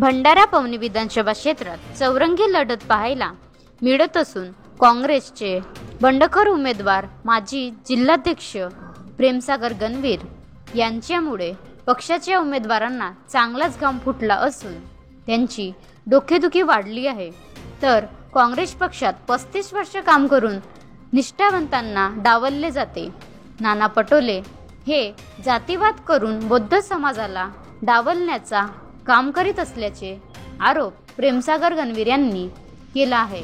भंडारा पवनी विधानसभा क्षेत्रात चौरंगी लढत पाहायला मिळत असून काँग्रेसचे बंडखोर उमेदवार माजी जिल्हाध्यक्ष प्रेमसागर गणवीर यांच्यामुळे पक्षाच्या उमेदवारांना चांगलाच घाम फुटला असून त्यांची डोकेदुखी वाढली आहे। तर काँग्रेस पक्षात 35 वर्ष काम करून निष्ठावंतांना डावलले जाते। नाना पटोले हे जातीवाद करून बौद्ध समाजाला डावलण्याचा काम करीत असल्याचे आरोप प्रेमसागर गणवीर यांनी केला आहे।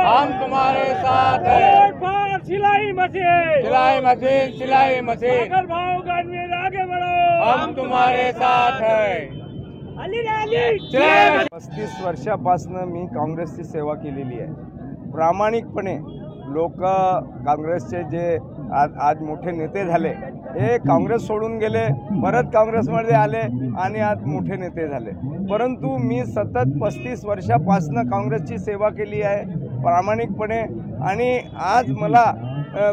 हम तुम्हारे साथ हैं। सिलाई मशीन, सिलाई मशीन, सिलाई मशीन। अगर भाव गणवीर आगे बढ़ो, हम तुम्हारे साथ हैं। अली रे अली। 35 वर्षापासून मी काँग्रेसची सेवा केलेली आहे। प्रामाणिकपणे लोक काँग्रेसचे जे आज मोठे नेते झाले, हे काँग्रेस सोडून गेले, परत काँग्रेसमध्ये आले आणि आज मोठे नेते झाले। परंतु मी सतत 35 वर्षापासून काँग्रेसची सेवा केली आहे प्रामाणिकपणे। आणि आज मला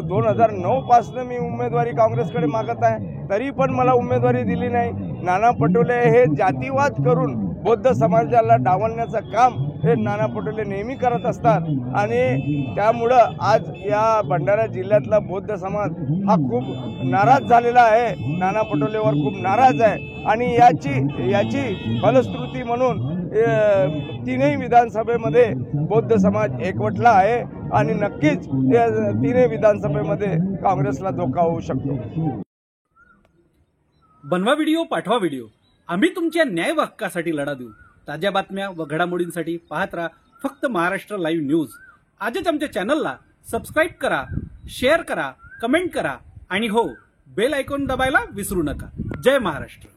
2009 पासून मी उमेदवारी काँग्रेसकडे मागत आहे, तरी पण मला उमेदवारी दिली नाही। नाना पटोले हे जातीवाद करून बौद्ध समाजाला डावलण्याचं काम हे नाना पटोले नेहमी करत असतात आणि त्यामुळं आज या भंडारा जिल्ह्यातला बौद्ध समाज हा खूप नाराज झालेला आहे, नाना पटोलेवर खूप नाराज आहे। आणि याची फलश्रुती म्हणून तीनही विधानसभेमध्ये बौद्ध समाज एकवटला आहे आणि नक्कीच तीनही विधानसभेमध्ये काँग्रेसला धोका होऊ शकतो। बनवा व्हिडिओ, पाठवा व्हिडिओ, आम्ही तुमच्या न्याय हक्कासाठी लढा देऊ। ताज्या बातम्या व घडामोडींसाठी पाहत राहा फक्त महाराष्ट्र लाईव्ह न्यूज। आजच आमच्या चॅनलला सबस्क्राईब करा, शेअर करा, कमेंट करा आणि हो, बेल आयकॉन दबायला विसरू नका। जय महाराष्ट्र।